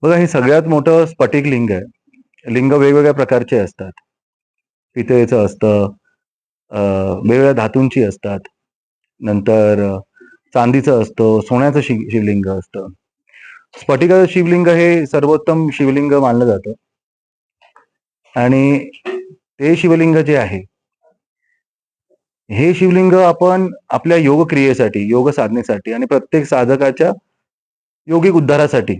बघा, हे सगळ्यात मोठं स्फटिक लिंग आहे. लिंग वेगवेगळ्या प्रकारचे असतात. पितळेचं असतं, वेगवेगळ्या धातूंची असतात. नंतर चांदीचं असतं, सोन्याचं शिवलिंग असतं. स्फटिकाचं शिवलिंग हे सर्वोत्तम शिवलिंग मानलं जातं. आणि ते शिवलिंग जे आहे, हे शिवलिंग आपण आपल्या योग क्रियेसाठी, योग साधनेसाठी आणि प्रत्येक साधकाच्या योगिक उद्धारासाठी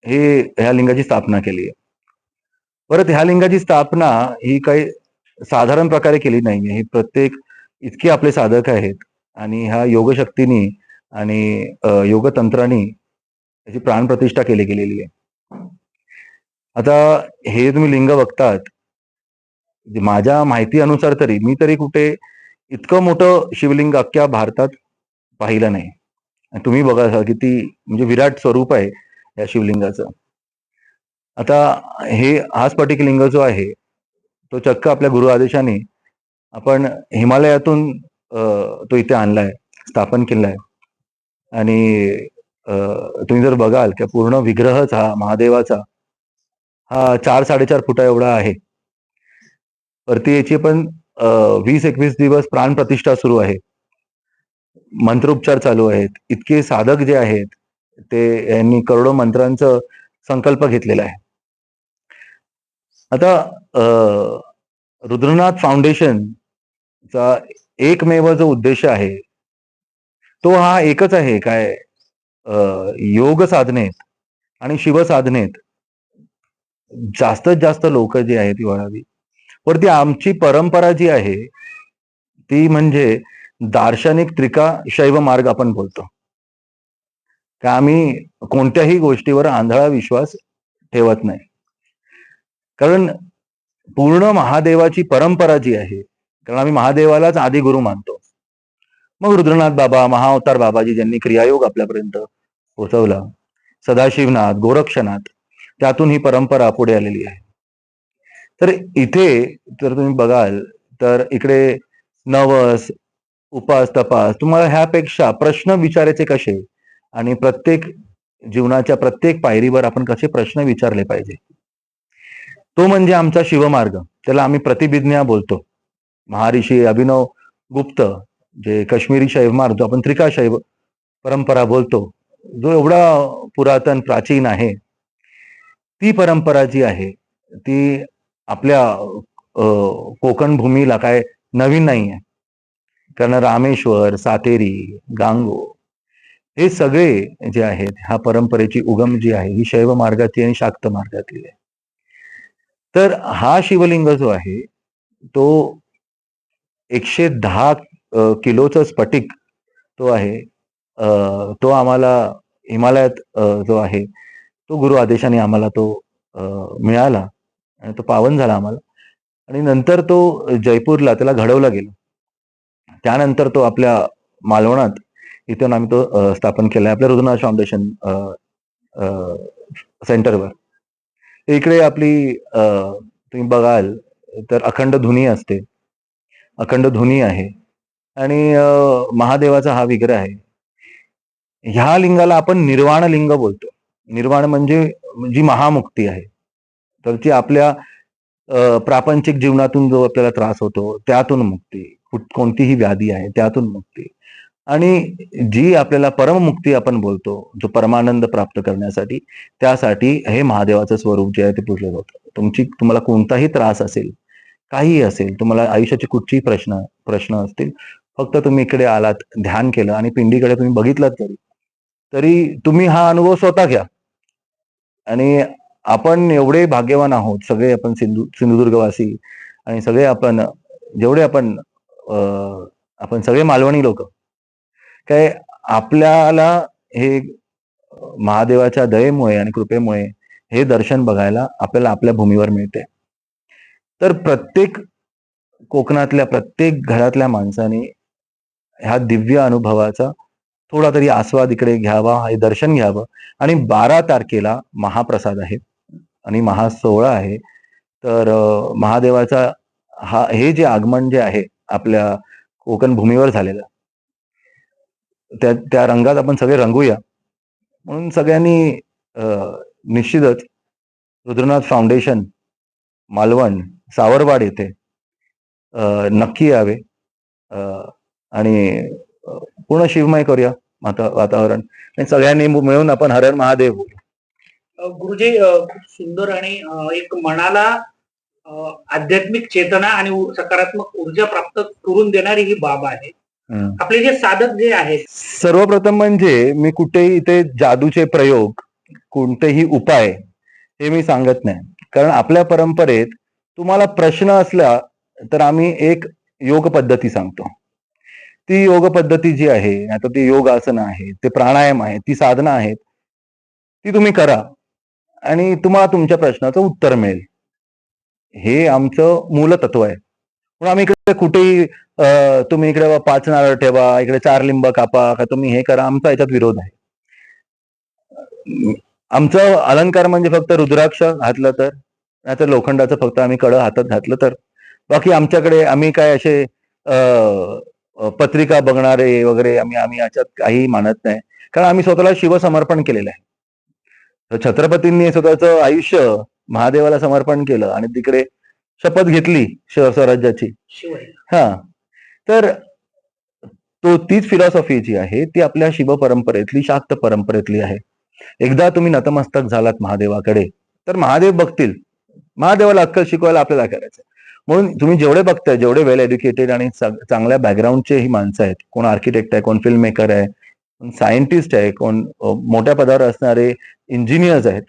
हे ह्या लिंगाची स्थापना केली आहे. परत ह्या लिंगाची स्थापना ही काही साधारण प्रकारे केली नाहीये. हे प्रत्येक इतके आपले साधक आहेत आणि ह्या योगशक्तीनी आणि योगतंत्रानी त्याची प्राणप्रतिष्ठा केली गेलेली आहे. आता हे तुम्ही लिंग बघतात, माझ्या माहिती अनुसार तरी मी तरी कुठे इतकं मोठं शिवलिंग अख्ख्या भारतात पाहिलं नाही. आणि तुम्ही बघा किती म्हणजे विराट स्वरूप आहे या शिवलिंगाचं. आता हा स्फटिक लिंग जो आहे, तो चक्क आपल्या गुरु आदेशाने आपण हिमालयातून तो इथे आणलाय, स्थापन केलाय. आणि तुम्ही जर बघाल की पूर्ण विग्रहच हा महादेवाचा हा 4-4.5 फुटा एवढा आहे. वरती याची पण 20-21 दिवस प्राणप्रतिष्ठा सुरू आहे. मंत्रोपचार चालू आहेत. इतके साधक जे आहेत, ते यांनी करोडो मंत्रांचं संकल्प घेतलेला आहे. आता रुद्रनाथ फाउंडेशनचा एकमेव जो उद्देश आहे, तो हा एकच आहे काय, योग साधनेत आणि शिवसाधनेत जास्तीत जास्त लोक जी आहेत ती वळावी. वरती आमची परंपरा जी आहे, ती म्हणजे दार्शनिक शैव मार्ग आपण बोलतो. का आम्ही कोणत्याही गोष्टीवर आंधळा विश्वास ठेवत नाही. कारण पूर्ण महादेवाची परंपरा जी आहे, कारण आम्ही महादेवालाच आदिगुरु मानतो. मग रुद्रनाथ बाबा, महाअवतार बाबाजी ज्यांनी क्रियायोग आपल्यापर्यंत पोहोचवला, सदाशिवनाथ, गोरक्षनाथ, त्यातून ही परंपरा पुढे आलेली आहे. तर इथे जर तुम्ही बघाल तर इकडे नवस, उपास, तपास, तुम्हाला ह्यापेक्षा प्रश्न विचारायचे कसे आणि प्रत्येक जीवनाच्या प्रत्येक पायरीवर आपण कसे प्रश्न विचारले पाहिजे, तो म्हणजे आमचा शिवमार्ग. त्याला आम्ही प्रतिभिज्ञा बोलतो. महर्षी अभिनव गुप्त जे काश्मीरी शैवमार्ग जो आपण त्रिकाशैव परंपरा बोलतो, जो एवढा पुरातन प्राचीन आहे, ती परंपरा जी आहे ती आपल्या कोकण भूमीला काय नवीन नाही आहे. कारण रामेश्वर, सातेरी, गांगो हे सगळे जे आहेत, ह्या परंपरेची उगम जी आहे ही शैव मार्गाची आणि शाक्त मार्गातली आहे. तर हा शिवलिंग जो आहे, तो 110 किलोचं स्फटिक तो आहे. तो आम्हाला हिमालयात जो आहे, तो गुरु आदेशाने आम्हाला तो मिळाला आणि तो पावन झाला आम्हाला. आणि नंतर तो जयपूरला त्याला घडवला गेला. त्यानंतर तो आपल्या मालवणात इथून आम्ही तो स्थापन केलाय आपल्या रुद्रनाथ फाउंडेशन सेंटरवर. इकडे आपली तुम्ही बघाल तर अखंड धुनी असते. अखंड धुनी आहे आणि महादेवाचा हा विग्रह आहे. ह्या लिंगाला आपण निर्वाण लिंग बोलतो. निर्वाण म्हणजे जी महामुक्ती आहे. तर ती आपल्या प्रापंचिक जीवनातून जो आपल्याला त्रास होतो, त्यातून मुक्ती. कोणतीही व्याधी आहे, त्यातून मुक्ती. आणि जी आपल्याला परममुक्ती आपण बोलतो, जो परमानंद प्राप्त करण्यासाठी, त्यासाठी हे महादेवाचं स्वरूप जे आहे ते पूजलं जातं. तुम्हाला कोणताही त्रास असेल, काहीही असेल, तुम्हाला आयुष्याचे कुठचेही प्रश्न असतील, फक्त तुम्ही इकडे आलात, ध्यान केलं आणि पिंडीकडे तुम्ही बघितलात तरी, तरी तुम्ही हा अनुभव स्वतः घ्या. आणि आपण एवढे भाग्यवान आहोत, सगळे आपण सिंधुदुर्गवासी आणि सगळे आपण जेवढे आपण सगळे मालवणी लोक काय, आपल्याला हे महादेवाच्या दयेमुळे आणि कृपेमुळे हे दर्शन बघायला आपल्याला आपल्या भूमीवर मिळते. तर प्रत्येक कोकणातल्या प्रत्येक घरातल्या माणसाने ह्या दिव्य अनुभवाचा थोडा तरी आस्वाद इकडे घ्यावा, हे दर्शन घ्यावं. आणि 12 तारखेला महाप्रसाद आहे आणि महासोहळा आहे. तर महादेवाचा हे जे आगमन जे आहे आपल्या कोकण भूमीवर झालेलं, त्या रंगात आपण सगळे रंगूया म्हणून सगळ्यांनी निश्चितच रुद्रनाथ फाउंडेशन, मालवण, सावरवाड येथे नक्की यावे आणि पूर्ण शिवमय करूया वातावरण आणि सगळ्यांनी मिळून आपण हर हर महादेव बोलू. गुरुजी, खूप सुंदर आणि एक मनाला आध्यात्मिक चेतना आणि सकारात्मक ऊर्जा प्राप्त करून देणारी ही बाब आहे. आपले जे साधक जे आहेत, सर्वप्रथम म्हणजे मी कुठेही इथे जादूचे प्रयोग, कोणतेही उपाय हे मी सांगत नाही. कारण आपल्या परंपरेत तुम्हाला प्रश्न असला तर आम्ही एक योग पद्धती सांगतो. ती योग पद्धती जी आहे, आता ती योगासन आहे, ते प्राणायाम आहे, ती साधना आहेत, ती तुम्ही करा आणि तुम्हाला तुमच्या प्रश्नाचं उत्तर मिळेल. हे आमचं मूलतत्व आहे. पण आम्ही इकडे कुठेही तुम्ही इकडे 5 नारळ ठेवा, इकडे 4 लिंब कापा, का तुम्ही हे करा, आमचा याच्यात विरोध आहे. आमचं अलंकार म्हणजे फक्त रुद्राक्ष घातलं तर, नाहीतर लोखंडाचं फक्त आम्ही कडं हातात घातलं तर. बाकी आमच्याकडे आम्ही काय असे पत्रिका बघणारे वगैरे आम्ही याच्यात काही मानत नाही. कारण आम्ही स्वतःला शिवसमर्पण केलेलं आहे. तर छत्रपतींनी स्वतःचं आयुष्य महादेवाला समर्पण केलं आणि तिकडे शपथ घेतली स्वराज्याची. हा, तर तीच फिलॉसॉफी जी आहे ती आपल्या शिव परंपरेतली, शाक्त परंपरेतली आहे. एकदा तुम्ही नतमस्तक झालात महादेवाकडे तर महादेव बघतील. महादेवाला अक्कल शिकवायला आपल्याला करायचं. म्हणून तुम्ही जेवढे बघताय, जेवढे वेल एज्युकेटेड आणि चांगल्या बॅकग्राऊंडचे ही माणसं आहेत, कोण आर्किटेक्ट आहे, कोण फिल्म मेकर आहे, कोण सायंटिस्ट आहे, कोण मोठ्या पदावर असणारे इंजिनियर्स आहेत,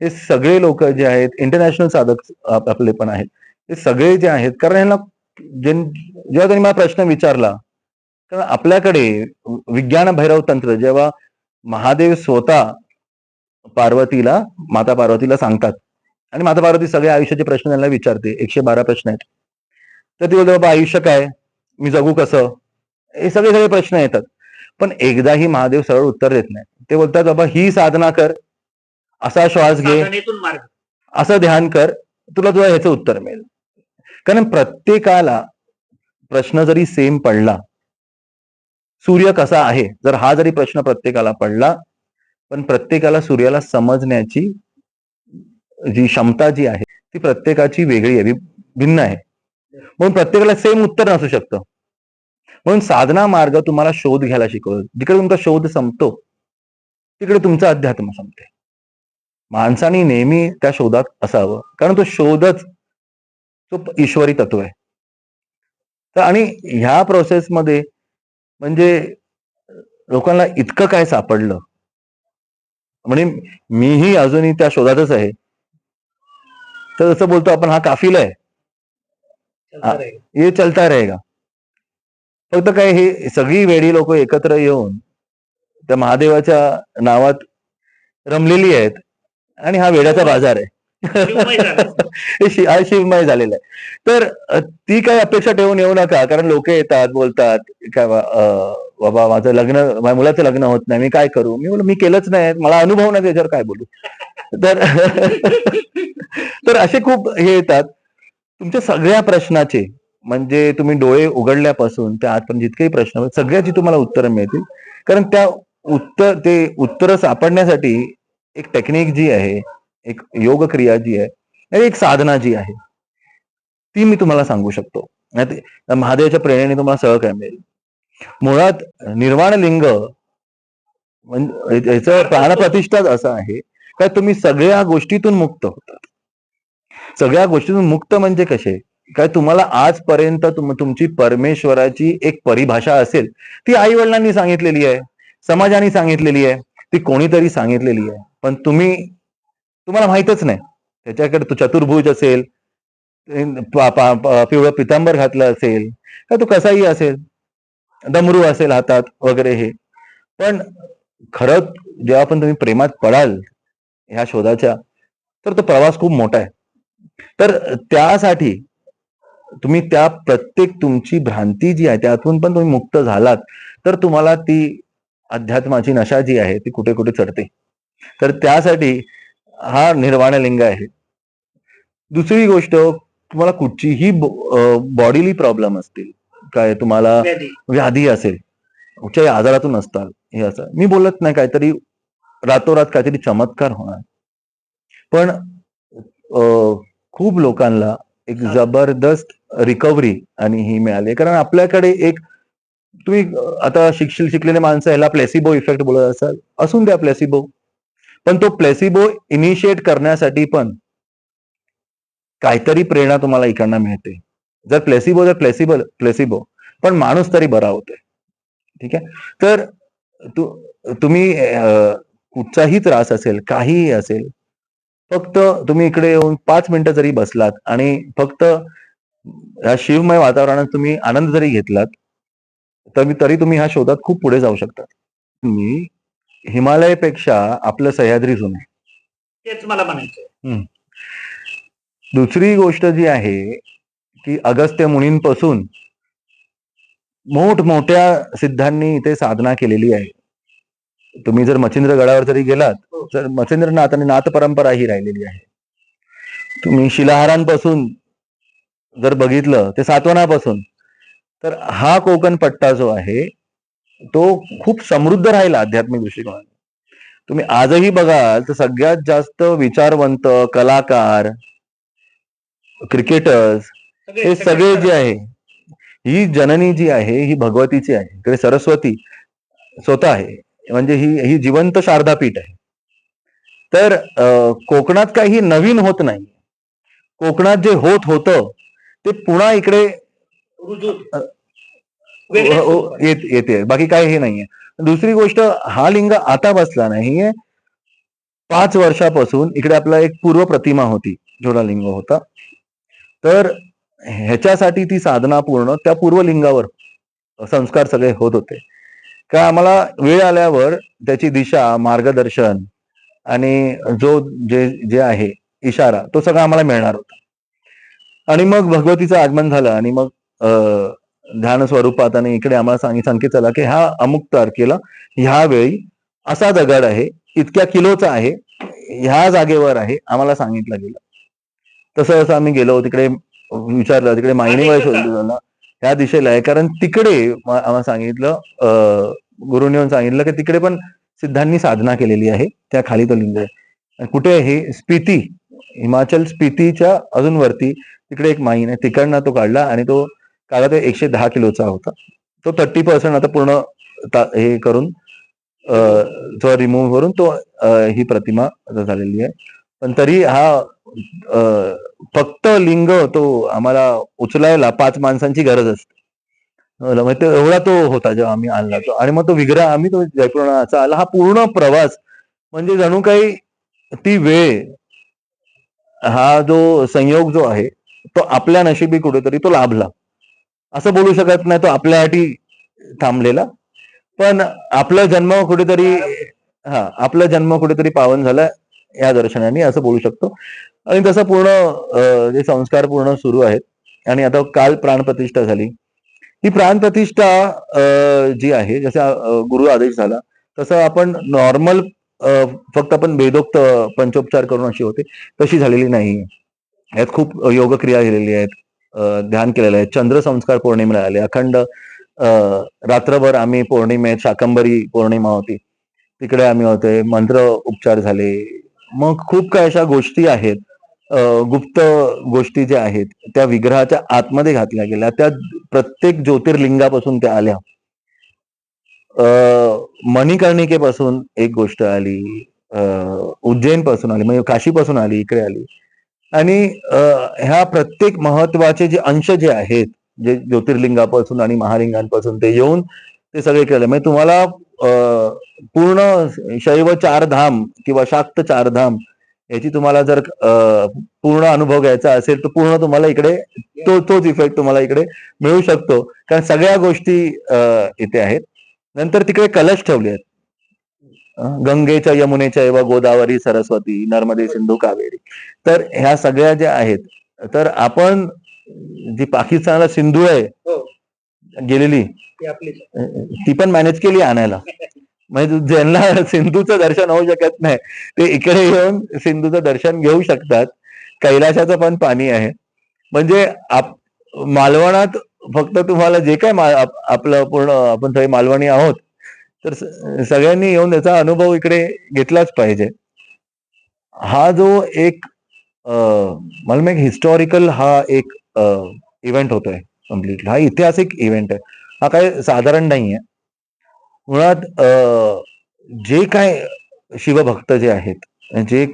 हे सगळे लोक जे आहेत, इंटरनॅशनल साधक आपले पण आहेत, हे सगळे जे आहेत, कारण यांना जेव्हा त्यांनी मला प्रश्न विचारला, कारण आपल्याकडे विज्ञान भैरव तंत्र जेव्हा महादेव स्वतः पार्वतीला, माता पार्वतीला सांगतात आणि माता पार्वती सगळ्या आयुष्याचे प्रश्न त्यांना विचारते. 112 प्रश्न आहेत. तर ती बोलते, बाबा आयुष्य काय, मी जगू कसं, हे सगळे सगळे प्रश्न येतात. पण एकदाही महादेव सरळ उत्तर देत नाही. ते बोलतात, बाबा ही साधना कर, असा श्वास घे, असं ध्यान कर, तुला ह्याचं उत्तर मिळेल. कारण प्रत्येकाला प्रश्न जरी सेम पडला, सूर्य कसा आहे, जर हा जरी प्रश्न प्रत्येकाला पडला, पण प्रत्येकाला सूर्याला समजण्याची जी क्षमता जी आहे ती प्रत्येकाची वेगळी आहे, भिन्न आहे. म्हणून प्रत्येकाला सेम उत्तर नसू शकतं. म्हणून साधना मार्ग तुम्हाला शोध घ्यायला शिकवतो. जिकडे तुमचा शोध संपतो तिकडे तुमचं अध्यात्म संपते. माणसाने नेहमी त्या शोधात असावं, कारण तो शोधच तो ईश्वरी तत्व आहे. तर आणि ह्या प्रोसेसमध्ये म्हणजे लोकांना इतकं काय सापडलं, म्हणजे मीही अजूनही त्या शोधातच आहे. तर जसं बोलतो आपण, हा काफिला आहे, हे चलता रहेगा. फक्त काय, हे सगळी वेडी लोक एकत्र येऊन त्या महादेवाच्या नावात रमलेली आहेत आणि हा वेड्याचा बाजार आहे. हा शिवमय झालेला आहे. तर ती काही अपेक्षा ठेवून येऊ नका, कारण लोक येतात, बोलतात काय, बाबा माझं लग्न, माझ्या मुलाचं लग्न होत नाही, मी काय करू. मी बोलू, मी केलंच नाही, मला अनुभव नाही त्याच्यावर, काय बोलू. तर तर असे खूप हे येतात. तुमच्या सगळ्या प्रश्नाचे, म्हणजे तुम्ही डोळे उघडल्यापासून त्या आजपर्यंत जितकेही प्रश्न सगळ्याची तुम्हाला उत्तरं मिळतील. कारण त्या उत्तर सापडण्यासाठी एक टेक्निक जी आहे, एक योग क्रिया जी आहे, एक साधना जी आहे, ती मी तुम्हाला सांगू शकतो. महादेवाच्या प्रेरणेने तुम्हाला सगळं काय मिळेल. मुळात निर्वाण लिंग म्हणजे याचं प्राणप्रतिष्ठाच असं आहे का तुम्ही सगळ्या गोष्टीतून मुक्त होतात. सगळ्या गोष्टीतून मुक्त म्हणजे कसे काय, तुम्हाला आजपर्यंत तुमची परमेश्वराची एक परिभाषा असेल, ती आई वडिलांनी सांगितलेली आहे, समाजाने सांगितलेली आहे, ती कोणीतरी सांगितलेली आहे, पण तुम्हाला माहितच नाही. त्याच्याकडे तो चतुर्भुज असेल, पिवळं पितांबर घातलं असेल, का तो कसाही असेल, डमरू असेल हातात वगैरे, हे पण खरंच जेव्हा पण तुम्ही प्रेमात पडाल ह्या शोधाच्या, तर तो प्रवास खूप मोठा आहे. तर त्यासाठी तुम्ही त्या प्रत्येक तुमची भ्रांती जी आहे त्यातून पण तुम्ही मुक्त झालात, तर तुम्हाला ती अध्यात्माची नशा जी आहे ती कुठे कुठे चढते. तर त्यासाठी हा निर्वाण लिंग आहे. दुसरी गोष्ट, तुम्हाला कुठचीही बॉडीली प्रॉब्लेम असतील, काय तुम्हाला व्याधी असेल, कुठच्याही आजारातून असतात, हे असं मी बोलत नाही काहीतरी रातोरात काहीतरी चमत्कार होणार. पण खूप लोकांना एक जबरदस्त रिकव्हरी आणि ही मिळाली, कारण आपल्याकडे एक तुम्ही आता शिकलेले माणसं ह्याला प्लेसिबो इफेक्ट बोलत असाल, असून द्या प्लेसिबो, पण तो प्लेसिबो इनिशिएट करण्यासाठी पण काहीतरी प्रेरणा तुम्हाला इकडनं मिळते. जर प्लेसिबो पण माणूस तरी बरा होतोय. ठीक आहे. तर तुम्ही कुठचाही त्रास असेल, काहीही असेल, फक्त तुम्ही इकडे येऊन 5 मिनिटं जरी बसलात आणि फक्त या शिवमय वातावरणात तुम्ही आनंद जरी घेतलात, तरी तुम्ही ह्या शोधात खूप पुढे जाऊ शकता. तुम्ही हिमालयापेक्षा आपलं सह्याद्री जुनं आहे. तेच मला म्हणायचं. दुसरी गोष्ट जी आहे की अगस्त्य मुनींपासून मोठमोठ्या सिद्धांनी इथे साधना केलेली आहे. तुम्ही जर मच्छिंद्र गडावर जरी गेलात, तर मच्छिंद्रनाथ आणि नाथ परंपरा ही राहिलेली आहे. तुम्ही शिलाहारांपासून जर बघितलं ते सातवनापासून, तर हा कोकण पट्टा जो आहे तो खूप समृद्ध राहिला आध्यात्मिक दृष्टिकोनाने. तुम्ही आजही बघाल तर सगळ्यात जास्त विचारवंत, कलाकार, क्रिकेटर्स, हे सगळे जे आहे, ही जननी जी आहे ही भगवतीची आहे. इकडे सरस्वती स्वतः आहे, म्हणजे ही जिवंत शारदापीठ आहे. तर कोकणात काही नवीन होत नाही. कोकणात जे होतं ते पुन्हा इकडे येते, बाकी काय हे नाहीये. दुसरी गोष्ट, हा लिंग आता बसला नाहीये. 5 वर्षापासून इकडे आपला एक पूर्व प्रतिमा होती, जोडा लिंग होता. तर ह्याच्यासाठी ती साधना पूर्ण त्या पूर्व लिंगावर संस्कार सगळे होत होते. का आम्हाला वेळ आल्यावर त्याची दिशा, मार्गदर्शन आणि जे आहे इशारा, तो सगळा आम्हाला मिळणार होता. आणि मग भगवतीचं आगमन झालं आणि मग ध्यान स्वरूपात आणि इकडे आम्हाला संकेत झाला की हा अमुक तारखेला ह्या वेळी असा दगड आहे, इतक्या किलोचा आहे, ह्या जागेवर आहे, आम्हाला सांगितलं गेलं. तसं आम्ही गेलो, तिकडे विचारलं, तिकडे मायनीबाई शोधलं, ह्या दिशेला आहे. कारण तिकडे आम्हाला सांगितलं, गुरुनी येऊन सांगितलं की तिकडे पण सिद्धांनी साधना केलेली आहे, त्या खाली तो लिंग आहे. कुठे हे स्पिती, हिमाचल स्पितीच्या अजून वरती तिकडे एक माईन आहे, तिकडनं तो काढला आणि तो काढला, तो 110 किलोचा होता. तो 30% आता पूर्ण हे करून रिमूव्ह करून तो ही प्रतिमा झालेली आहे. पण तरी हा फक्त लिंग तो आम्हाला उचलायला 5 माणसांची गरज असते. एवढा तो होता जेव्हा आम्ही आणला तो, आणि मग तो विग्रह आम्ही तो जयपूरचा आला. हा पूर्ण प्रवास म्हणजे जणू काही ती वेळ, हा जो संयोग जो आहे तो आपल्या नशिबी कुठेतरी तो लाभला, असं बोलू शकत नाही. तो आपल्यासाठी थांबलेला, पण आपला जन्म कुठेतरी पावन झाला या दर्शनाने, असं बोलू शकतो. आणि तसं पूर्ण जे संस्कार पूर्ण सुरू आहेत. आणि आता काल प्राणप्रतिष्ठा झाली. ही प्राणप्रतिष्ठा जी आहे, जसा गुरु आदेश झाला तसं आपण नॉर्मल फक्त आपण वेदोक्त पंचोपचार करून अशी होते, तशी झालेली नाही. यात खूप योगक्रिया केलेली आहेत, ध्यान केलेलं आहे. चंद्र संस्कार पौर्णिमेला आले, अखंड रात्रभर आम्ही पौर्णिमेत, शाकंभरी पौर्णिमा होती, तिकडे आम्ही होते, मंत्र उपचार झाले. मग खूप काही अशा गोष्टी आहेत, गुप्त गोष्टी ज्या आहेत त्या विग्रहाच्या आतमध्ये घातल्या गेल्या. त्या प्रत्येक ज्योतिर्लिंगापासून त्या आल्या. मणिकर्णिकेपासून एक गोष्ट आली, उज्जैन पासून आली, म्हणजे काशीपासून आली, इकडे आली. आणि ह्या प्रत्येक महत्वाचे जे अंश जे आहेत, जे ज्योतिर्लिंगापासून आणि महालिंगांपासून ते येऊन ते सगळे केलं. म्हणजे तुम्हाला पूर्ण शैव 4 धाम किंवा शाक्त 4 धाम याची तुम्हाला जर पूर्ण अनुभव घ्यायचा असेल, तर पूर्ण तुम्हाला इकडे तोच इफेक्ट तुम्हाला इकडे मिळू शकतो, कारण सगळ्या गोष्टी इथे आहेत. नंतर तिकडे कलश ठेवले आहेत, गंगेच्या, यमुनेच्या एवं गोदावरी, सरस्वती, नर्मदे, सिंधू, कावेरी. तर ह्या सगळ्या ज्या आहेत, तर आपण जी पाकिस्तानला सिंधू आहे गेलेली, ती पण मॅनेज केली आणायला. म्हणजे ज्यांना सिंधूचं दर्शन होऊ शकत नाही, ते इकडे येऊन सिंधूचं दर्शन घेऊ शकतात. कैलाशाचं पण पाणी आहे. म्हणजे मालवणात फक्त तुम्हाला जे काय आपलं पूर्ण, आपण सगळे मालवणी आहोत, तर सगळ्यांनी येऊन त्याचा अनुभव इकडे घेतलाच पाहिजे. हा जो एक मला एक हिस्टॉरिकल हा एक इव्हेंट होतोय कम्प्लिटली. हा ऐतिहासिक इव्हेंट आहे. हा काय साधारण नाहीये. मुळात जे काय शिवभक्त जे आहेत, जे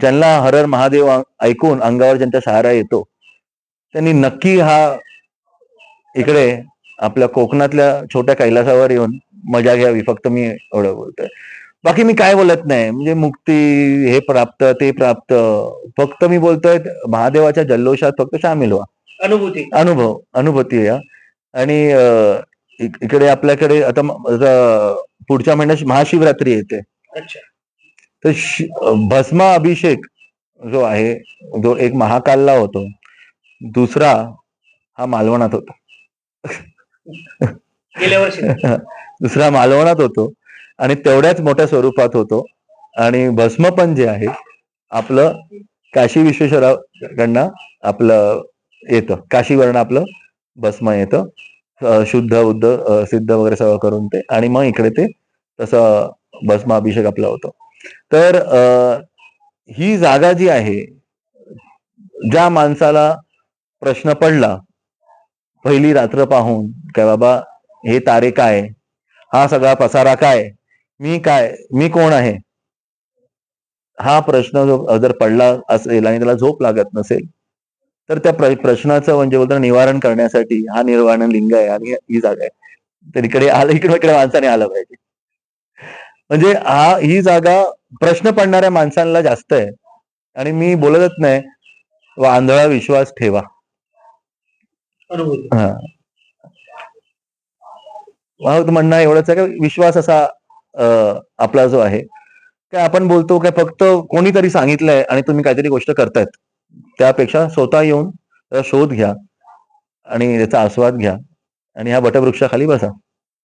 ज्यांना हर हर महादेव ऐकून अंगावर ज्यांच्या शहारा येतो, त्यांनी नक्की हा इकडे आपल्या कोकणातल्या छोट्या कैलासावर येऊन मजा घ्यावी. फक्त मी एवढं बोलतोय. बाकी मी काय बोलत नाही. म्हणजे मुक्ती, हे प्राप्त, ते प्राप्त. फक्त मी बोलतोय महादेवाच्या जल्लोषात फक्त सामील व्हा. अनुभूती या. आणि इकडे आपल्याकडे आता पुढच्या महिन्यात महाशिवरात्री येते. तर भस्मा अभिषेक जो आहे, जो एक महाकालला होतो, दुसरा हा मालवणात होतो. गेल्या वर्षी दुसरा मालवणात होतो आणि तेवढ्याच मोठ्या स्वरूपात होतो. आणि भस्म पण जे आहे आपलं काशी विश्वेश्वराकडनं आपलं येतं. काशीवरनं आपलं भस्म येतं, शुद्ध उद्ध सिद्ध वगैरे सगळं करून ते, आणि मग इकडे ते तसं भस्माभिषेक आपला होतो. तर ही जागा जी आहे, ज्या माणसाला प्रश्न पडला पहिली रात्र पाहून काय बाबा हे तारे काय, हा सगळा पसारा काय, मी कोण आहे, हा प्रश्न जर पडला असेल आणि त्याला झोप लागत नसेल, तर त्या प्रश्नाचं म्हणजे बोलतो निवारण करण्यासाठी हा निर्वाण लिंग आहे आणि ही जागा आहे. तर इकडे माणसाने आलं पाहिजे. म्हणजे ही जागा प्रश्न पडणाऱ्या माणसांना जास्त आहे. आणि मी बोलतच नाही आंधळा विश्वास ठेवा. म्हणणं एवढंच आहे की विश्वास असा आपला जो आहे, काय आपण बोलतो काय फक्त कोणीतरी सांगितलंय आणि तुम्ही काहीतरी गोष्ट करतायत, त्यापेक्षा स्वतः येऊन शोध घ्या आणि त्याचा आस्वाद घ्या आणि ह्या वटवृक्षाखाली बसा.